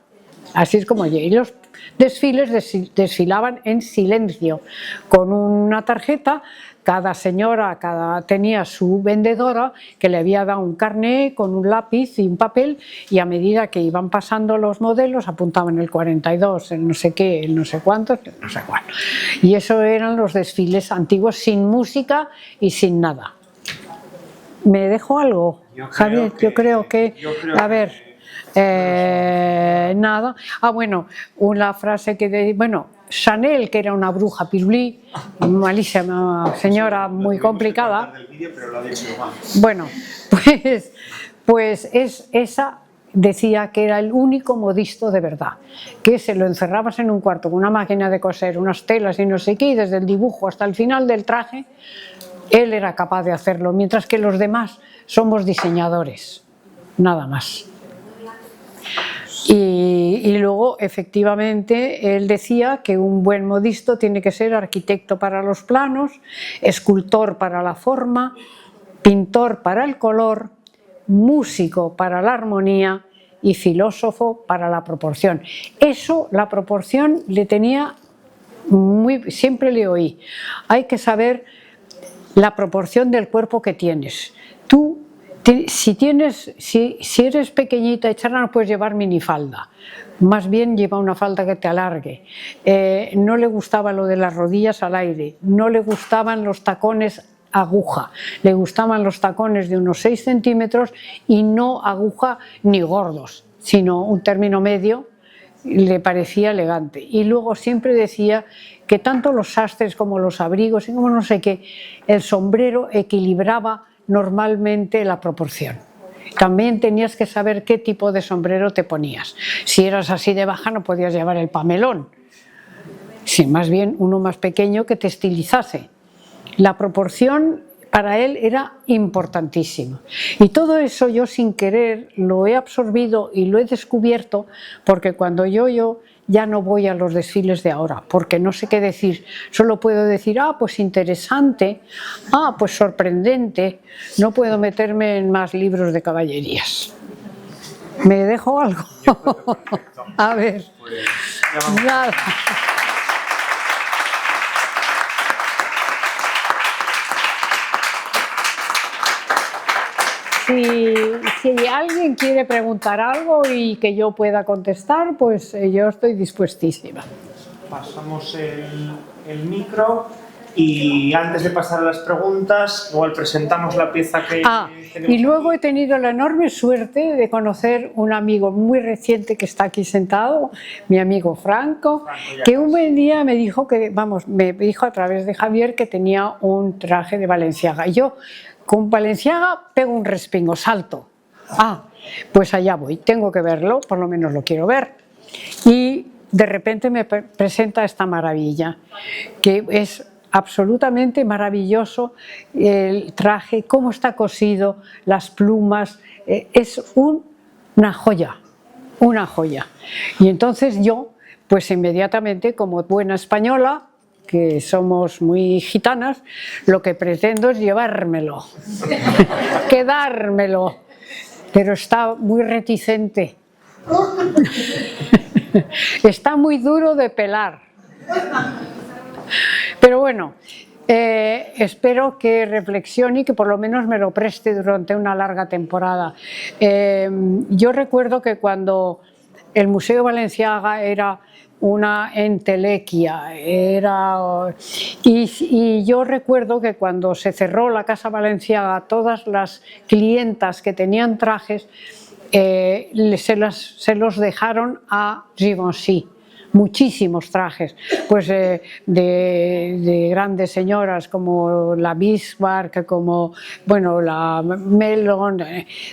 Así es como y los desfiles desfilaban en silencio, con una tarjeta. Cada señora tenía su vendedora que le había dado un carné con un lápiz y un papel, y a medida que iban pasando los modelos apuntaban el 42, el no sé qué, el no sé cuántos, el no sé cuál. Y eso eran los desfiles antiguos, sin música y sin nada. ¿Me dejo algo, Javier? Yo creo que a ver, nada. Bueno, una frase Chanel, que era una bruja pirulí, malísima señora, muy complicada. Bueno, pues esa decía que era el único modisto de verdad, que se lo encerrabas en un cuarto con una máquina de coser, unas telas y no sé qué, y desde el dibujo hasta el final del traje, él era capaz de hacerlo, mientras que los demás somos diseñadores, nada más. Y luego, efectivamente, él decía que un buen modisto tiene que ser arquitecto para los planos, escultor para la forma, pintor para el color, músico para la armonía y filósofo para la proporción. Eso, la proporción, le tenía siempre le oí. Hay que saber la proporción del cuerpo que tienes. Tú, si eres pequeñita y charla, no puedes llevar minifalda. Más bien lleva una falda que te alargue. No le gustaba lo de las rodillas al aire, no le gustaban los tacones aguja, le gustaban los tacones de unos 6 centímetros y no aguja ni gordos, sino un término medio, le parecía elegante. Y luego siempre decía que tanto los sastres como los abrigos y como no sé qué, el sombrero equilibraba normalmente la proporción. También tenías que saber qué tipo de sombrero te ponías. Si eras así de baja no podías llevar el pamelón, si más bien uno más pequeño que te estilizase. La proporción para él era importantísima. Y todo eso yo sin querer lo he absorbido y lo he descubierto porque cuando yo ya no voy a los desfiles de ahora, porque no sé qué decir, solo puedo decir, pues interesante, pues sorprendente, no puedo meterme en más libros de caballerías. ¿Me dejo algo? A ver, nada. Si alguien quiere preguntar algo y que yo pueda contestar, pues yo estoy dispuestísima. Pasamos el micro y antes de pasar a las preguntas, igual presentamos la pieza que tenemos. Y luego he tenido la enorme suerte de conocer un amigo muy reciente que está aquí sentado, mi amigo Franco, que un buen día me dijo me dijo a través de Javier que tenía un traje de Balenciaga. Y yo, con Balenciaga pego un respingo, salto. Pues allá voy, tengo que verlo, por lo menos lo quiero ver. Y de repente me presenta esta maravilla, que es absolutamente maravilloso el traje, cómo está cosido, las plumas, es una joya, una joya. Y entonces yo, pues inmediatamente, como buena española, que somos muy gitanas, lo que pretendo es llevármelo, quedármelo, pero está muy reticente, está muy duro de pelar, pero bueno, espero que reflexione y que por lo menos me lo preste durante una larga temporada. Yo recuerdo que cuando el Museo Balenciaga era una entelequia, y yo recuerdo que cuando se cerró la Casa Balenciaga, todas las clientas que tenían trajes se los dejaron a Givenchy, muchísimos trajes, pues de grandes señoras como la Bismarck, como la Mellon,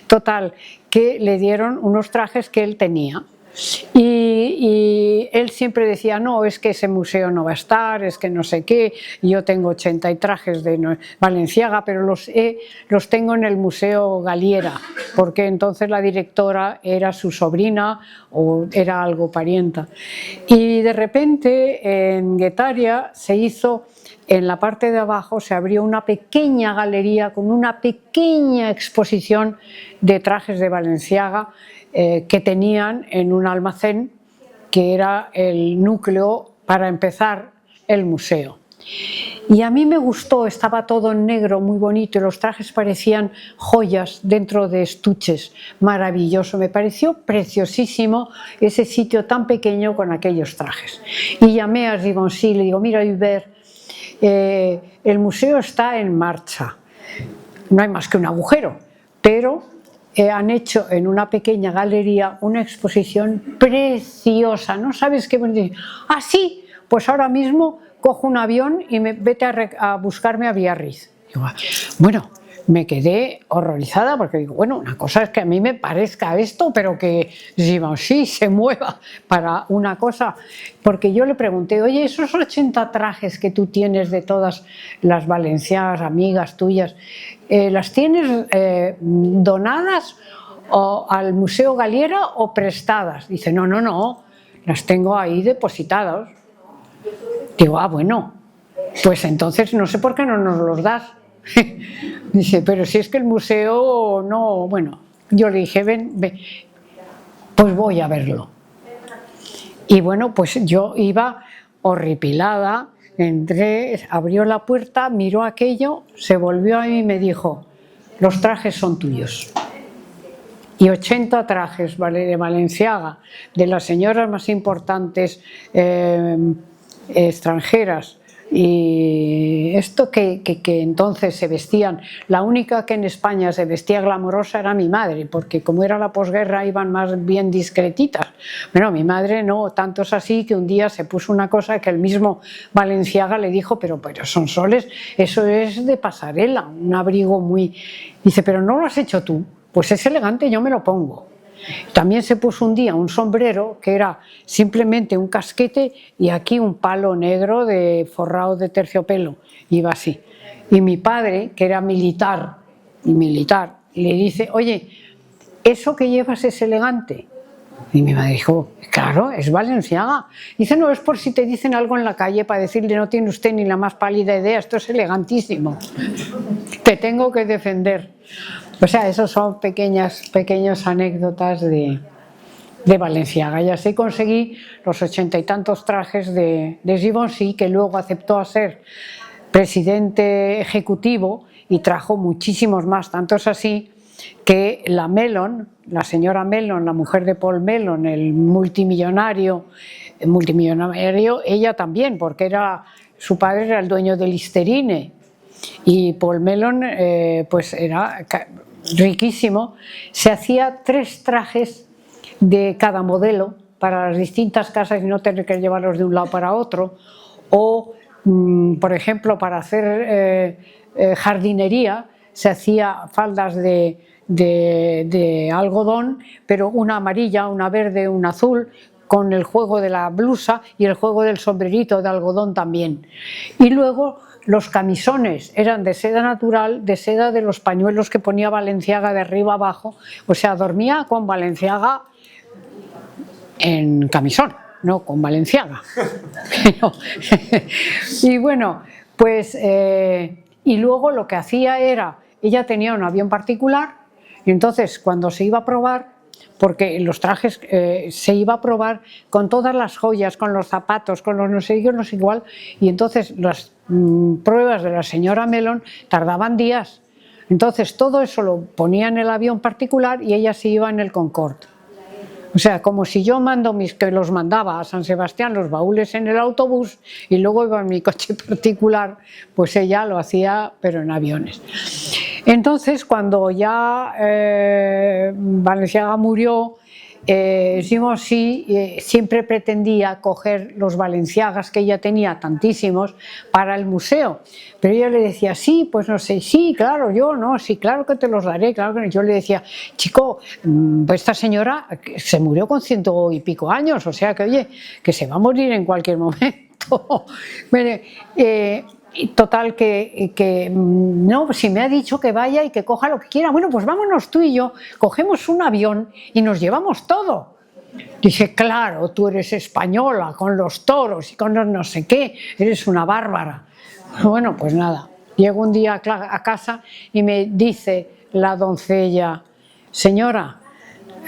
total, que le dieron unos trajes que él tenía. Y él siempre decía, no, es que ese museo no va a estar, es que no sé qué, yo tengo 80 trajes de Balenciaga, pero los tengo en el Museo Galliera, porque entonces la directora era su sobrina o era algo parienta. Y de repente en Guetaria se hizo, en la parte de abajo se abrió una pequeña galería con una pequeña exposición de trajes de Balenciaga, que tenían en un almacén que era el núcleo para empezar el museo. Y a mí me gustó, estaba todo en negro, muy bonito, y los trajes parecían joyas dentro de estuches, maravilloso, me pareció preciosísimo ese sitio tan pequeño con aquellos trajes. Y llamé a Givenchy y le digo, mira Hubert, el museo está en marcha, no hay más que un agujero, pero han hecho en una pequeña galería una exposición preciosa, ¿no sabes qué? Sí, pues ahora mismo cojo un avión y vete a buscarme a Biarritz. Digo, bueno, me quedé horrorizada porque digo, bueno, una cosa es que a mí me parezca esto, pero que Givenchy se mueva para una cosa, porque yo le pregunté, oye, esos 80 trajes que tú tienes de todas las valencianas, amigas tuyas, ¿las tienes donadas o al Museo Galiera o prestadas. Dice, no, no, no, las tengo ahí depositadas. Digo, ah, bueno, pues entonces no sé por qué no nos los das. Dice, pero si es que el museo no, bueno, yo le dije, ven, pues voy a verlo. Y bueno, pues yo iba horripilada, entré, abrió la puerta, miró aquello, se volvió a mí y me dijo, los trajes son tuyos. Y 80 trajes de Balenciaga, de las señoras más importantes extranjeras, y esto que entonces se vestían, la única que en España se vestía glamorosa era mi madre, porque como era la posguerra iban más bien discretitas. Bueno, mi madre no, tanto es así que un día se puso una cosa que el mismo Balenciaga le dijo, pero son soles, eso es de pasarela, un abrigo muy... Dice, pero no lo has hecho tú, pues es elegante, yo me lo pongo. También se puso un día un sombrero que era simplemente un casquete y aquí un palo negro forrado de terciopelo, iba así. Y mi padre, que era militar, le dice, oye, ¿eso que llevas es elegante? Y mi madre dijo, claro, es Balenciaga. Dice, no, es por si te dicen algo en la calle para decirle, no tiene usted ni la más pálida idea, esto es elegantísimo. Te tengo que defender. O sea, esos son pequeñas anécdotas de Balenciaga. Y así conseguí los 80 y tantos trajes de Givenchy, que luego aceptó a ser presidente ejecutivo y trajo muchísimos más. Tanto es así que la Mellon, la señora Mellon, la mujer de Paul Mellon, el multimillonario, ella también, porque su padre era el dueño del Listerine. Y Paul Mellon pues era riquísimo, se hacía 3 trajes de cada modelo para las distintas casas y no tener que llevarlos de un lado para otro, o por ejemplo para hacer jardinería se hacía faldas de algodón, pero una amarilla, una verde, una azul, con el juego de la blusa y el juego del sombrerito de algodón también. Y luego los camisones eran de seda natural, de seda de los pañuelos que ponía Balenciaga de arriba abajo, o sea, dormía con Balenciaga en camisón, no con Balenciaga. Y bueno, pues, y luego lo que hacía era, ella tenía un avión particular, y entonces cuando se iba a probar, porque los trajes se iba a probar con todas las joyas, con los zapatos, con los no sé qué, no sé igual, y entonces las pruebas de la señora Mellon tardaban días. Entonces todo eso lo ponía en el avión particular y ella se iba en el Concorde. O sea, como si yo que los mandaba a San Sebastián los baúles en el autobús y luego iba en mi coche particular, pues ella lo hacía pero en aviones. Entonces cuando ya Balenciaga murió, Givenchy siempre pretendía coger los Balenciagas que ella tenía tantísimos para el museo, pero ella le decía, sí, pues no sé, sí, claro, yo no, sí, claro que te los daré, claro que no. Yo le decía, chico, pues esta señora se murió con 100 y pico años, o sea que oye, que se va a morir en cualquier momento. Bueno, total que no, si me ha dicho que vaya y que coja lo que quiera, bueno, pues vámonos tú y yo, cogemos un avión y nos llevamos todo. Dice, claro, tú eres española, con los toros y con los no sé qué, eres una bárbara. Bueno, pues nada, llego un día a casa y me dice la doncella, señora,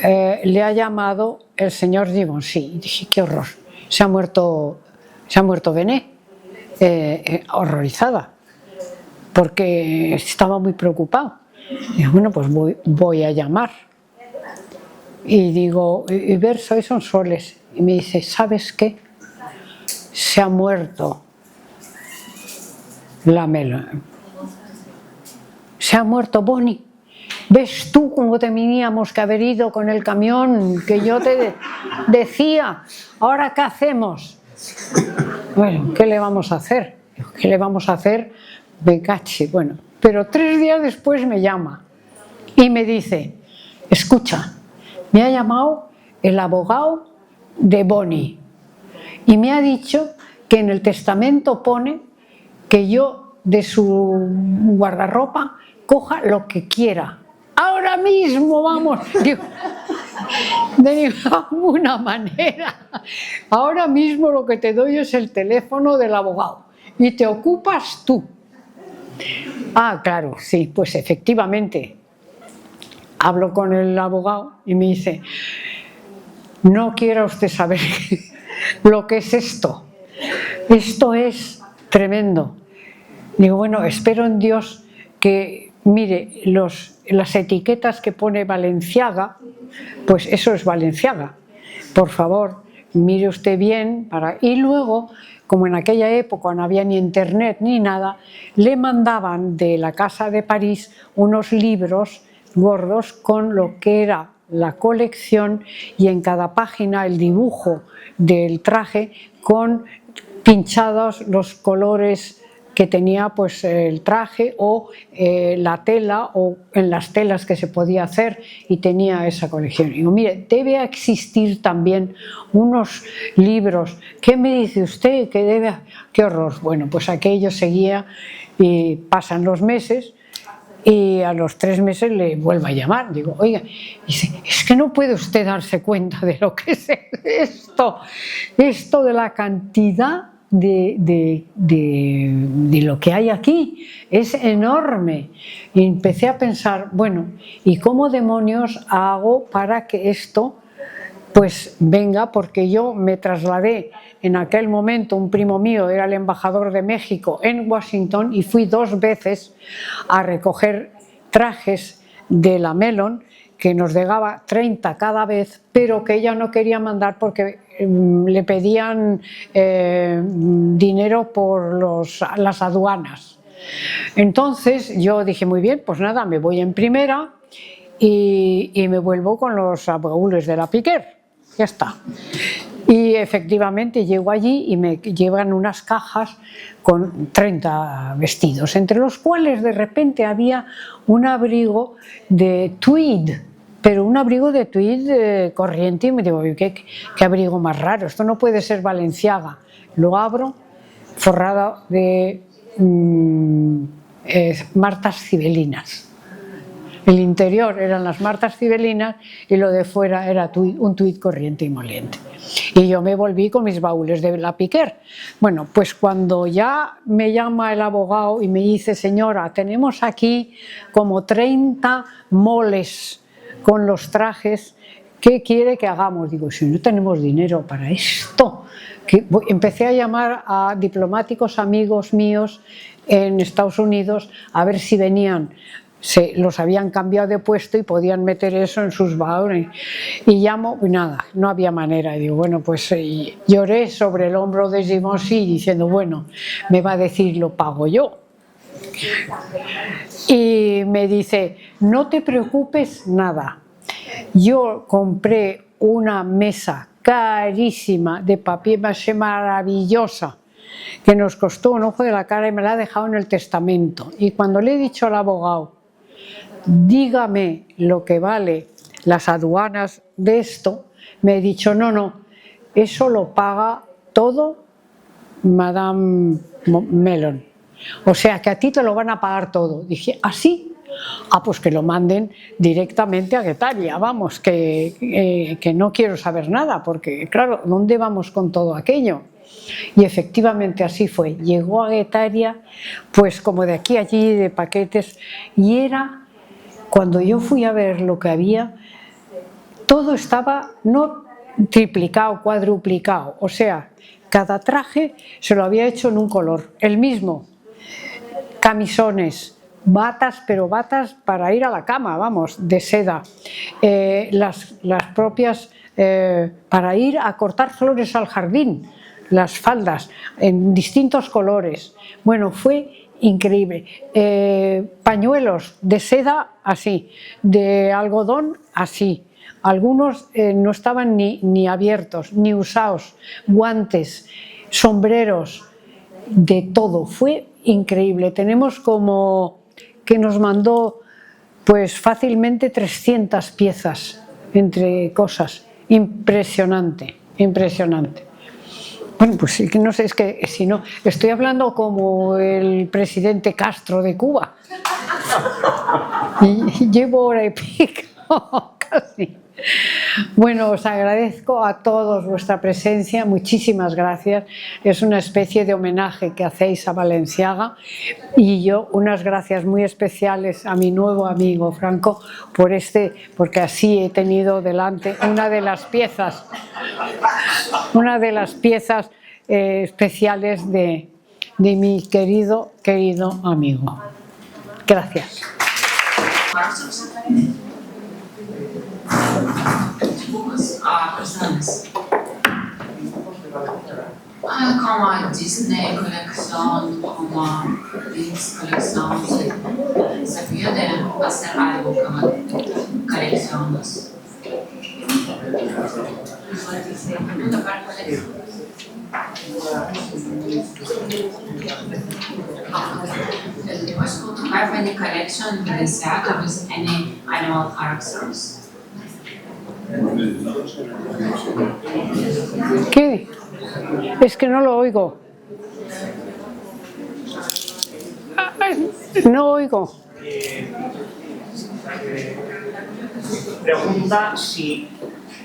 le ha llamado el señor Givenchy. Y dije, qué horror, se ha muerto Benet. Horrorizada, porque estaba muy preocupado. Y bueno, pues voy a llamar. Y digo, y verso, son soles. Y me dice, ¿sabes qué? Se ha muerto la Mellon. Se ha muerto Bonnie. ¿Ves tú cómo teníamos que haber ido con el camión que yo te decía? ¿Ahora qué hacemos? Bueno, ¿qué le vamos a hacer? ¿Qué le vamos a hacer? Me caché. Bueno, pero 3 días después me llama y me dice, escucha, me ha llamado el abogado de Bonnie y me ha dicho que en el testamento pone que yo de su guardarropa coja lo que quiera. ahora mismo vamos. Digo, de ninguna manera. Ahora mismo lo que te doy es el teléfono del abogado y te ocupas tú. Ah, claro, sí, pues efectivamente. Hablo con el abogado y me dice, no quiera usted saber lo que es esto. Esto es tremendo. Digo, bueno, espero en Dios que, mire, las etiquetas que pone Balenciaga, pues eso es Balenciaga. Por favor, mire usted bien. Y luego, como en aquella época no había ni internet ni nada, le mandaban de la Casa de París unos libros gordos con lo que era la colección y en cada página el dibujo del traje con pinchados los colores que tenía pues el traje o la tela o en las telas que se podía hacer y tenía esa colección. Y digo, mire, debe existir también unos libros. ¿Qué me dice usted? ¡Qué horror! Bueno, pues aquello seguía y pasan los meses y a los 3 meses le vuelvo a llamar. Digo, oiga, dice, es que no puede usted darse cuenta de lo que es esto de la cantidad de lo que hay aquí, es enorme. Y empecé a pensar, bueno, ¿y cómo demonios hago para que esto pues venga? Porque yo me trasladé en aquel momento, un primo mío era el embajador de México en Washington y fui 2 veces a recoger trajes de la Mellon, que nos llegaba 30 cada vez, pero que ella no quería mandar porque le pedían dinero por las aduanas. Entonces yo dije, muy bien, pues nada, me voy en primera y me vuelvo con los baúles de la Piquer, ya está. Y efectivamente llego allí y me llevan unas cajas con 30 vestidos, entre los cuales de repente había un abrigo de tweed, pero un abrigo de tweed corriente, y me digo, ¿qué abrigo más raro? Esto no puede ser Balenciaga. Lo abro, forrado de martas cibelinas. El interior eran las martas cibelinas y lo de fuera era un tweed corriente y moliente. Y yo me volví con mis baúles de la Piquer. Bueno, pues cuando ya me llama el abogado y me dice, señora, tenemos aquí como 30 moles con los trajes, ¿qué quiere que hagamos? Digo, si no tenemos dinero para esto. Empecé a llamar a diplomáticos amigos míos en Estados Unidos a ver si venían. Los habían cambiado de puesto y podían meter eso en sus baúles. Y llamo, y nada, no había manera. Y digo, bueno, pues lloré sobre el hombro de Givenchy diciendo, bueno, me va a decir, lo pago yo. Y me dice, no te preocupes nada. Yo compré una mesa carísima de papier mâché maravillosa que nos costó un ojo de la cara y me la ha dejado en el testamento. Y cuando le he dicho al abogado, dígame lo que vale las aduanas de esto, me he dicho, no, eso lo paga todo Madame Mellon. O sea que a ti te lo van a pagar todo. Dije, ¿ah, sí? Ah, pues que lo manden directamente a Guetaria, vamos, que no quiero saber nada, porque claro, ¿dónde vamos con todo aquello? Y efectivamente así fue. Llegó a Guetaria, pues como de aquí a allí, de paquetes, y era... Cuando yo fui a ver lo que había, todo estaba no triplicado, cuadruplicado. O sea, cada traje se lo había hecho en un color, el mismo. Camisones, batas, pero batas para ir a la cama, vamos, de seda. Las propias para ir a cortar flores al jardín, las faldas en distintos colores. Bueno, fue increíble. Pañuelos de seda así, de algodón así. Algunos no estaban ni abiertos, ni usados. Guantes, sombreros, de todo. Fue increíble. Tenemos como que nos mandó pues fácilmente 300 piezas entre cosas. Impresionante, impresionante. Bueno, pues sí, no sé, es que si no, estoy hablando como el presidente Castro de Cuba. Y llevo hora y pico, casi. Bueno, os agradezco a todos vuestra presencia, muchísimas gracias. Es una especie de homenaje que hacéis a Balenciaga y yo unas gracias muy especiales a mi nuevo amigo Franco porque así he tenido delante una de las piezas especiales de mi querido amigo. Gracias. Personas. Como a Disney colección, como Prince colección, se puede hacer algo como colecciones. Do you have any collection in Balenciaga with any animal characters? ¿Qué? Es que no lo oigo. No oigo. Pregunta si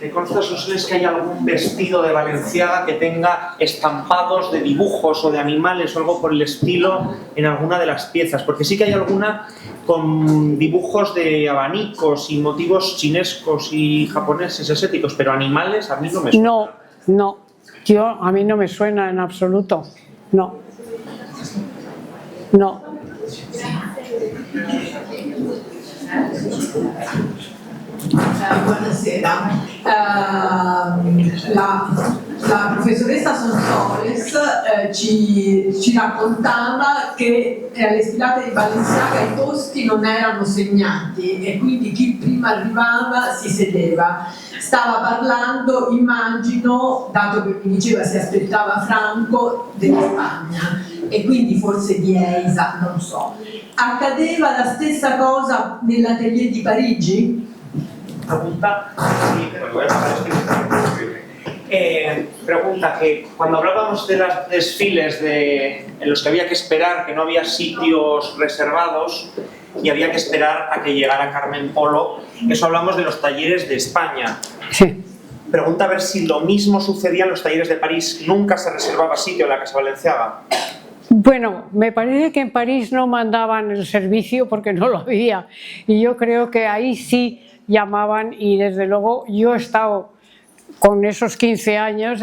me consta, Susana, que hay algún vestido de Balenciaga que tenga estampados de dibujos o de animales o algo por el estilo en alguna de las piezas, porque sí que hay alguna con dibujos de abanicos y motivos chinescos y japoneses asiáticos, pero animales a mí no me suena. No, a mí no me suena en absoluto, no. Buonasera, la professoressa Sonsoles ci raccontava che alle sfilate di Balenciaga i posti non erano segnati e quindi chi prima arrivava si sedeva. Stava parlando, immagino, dato che mi diceva si aspettava Franco, della Spagna e quindi forse di Eisa, non so. Accadeva la stessa cosa nell'atelier di Parigi? Pregunta, pregunta que cuando hablábamos de los desfiles en los que había que esperar, que no había sitios reservados y había que esperar a que llegara Carmen Polo, eso hablamos de los talleres de España. Sí. Pregunta a ver si lo mismo sucedía en los talleres de París, nunca se reservaba sitio en la Casa Balenciaga. Bueno, me parece que en París no mandaban el servicio porque no lo había y yo creo que ahí sí llamaban y desde luego yo he estado con esos 15 años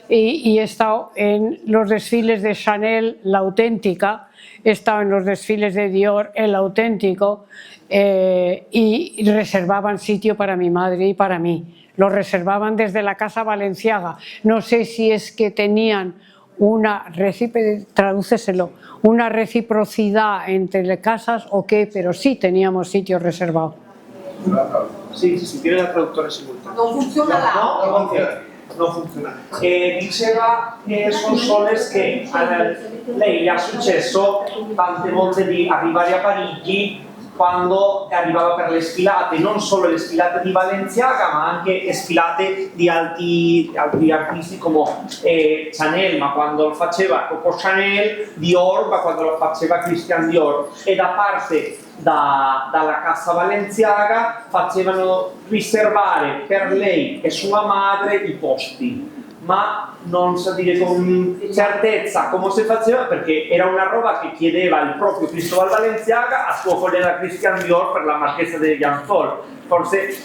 y he estado en los desfiles de Chanel, la auténtica, he estado en los desfiles de Dior, el auténtico, y reservaban sitio para mi madre y para mí. Lo reservaban desde la Casa Balenciaga. No sé si es que tenían una reciprocidad entre casas o qué, pero sí teníamos sitio reservado. Sí, tiene la traductora simultánea. Non funziona l'audio. No funziona. Diceva Sonsoles che lei è successo tante volte di arrivare a Parigi quando arrivava per le sfilate, non solo le sfilate di Balenciaga ma anche sfilate di altri artisti come Chanel, ma quando lo faceva Coco Chanel, Dior, ma quando lo faceva Christian Dior, e da parte dalla Casa Balenciaga facevano riservare per lei e sua madre i posti, ma non so dire con certezza come si faceva perché era una roba che chiedeva il proprio Cristóbal Balenciaga a suo collega Christian Dior per la Marchesa de Janzol. Forse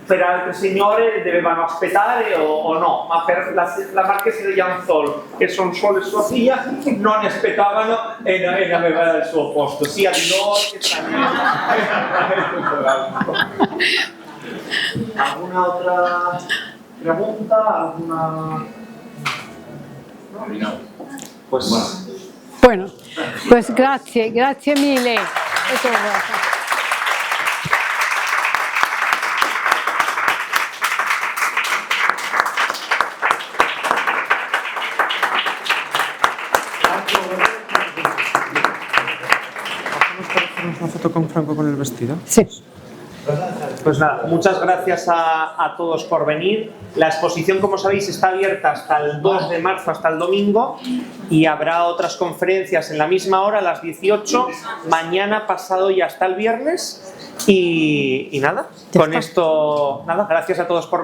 per altre signore dovevano aspettare o no, ma per la Marchesa di Janzol, che sono solo sua figlia, non aspettavano e aveva il suo posto, sia di loro che ¿Alguna otra pregunta? ¿Alguna? No. Pues bueno, pues grazie mille. Eso es gracias. ¿Hacemos una foto con Franco con el vestido? Sí. Pues nada, muchas gracias a todos por venir. La exposición, como sabéis, está abierta hasta el 2 de marzo, hasta el domingo, y habrá otras conferencias en la misma hora, a las 18, mañana, pasado y hasta el viernes. Y nada, con esto, nada, gracias a todos por venir.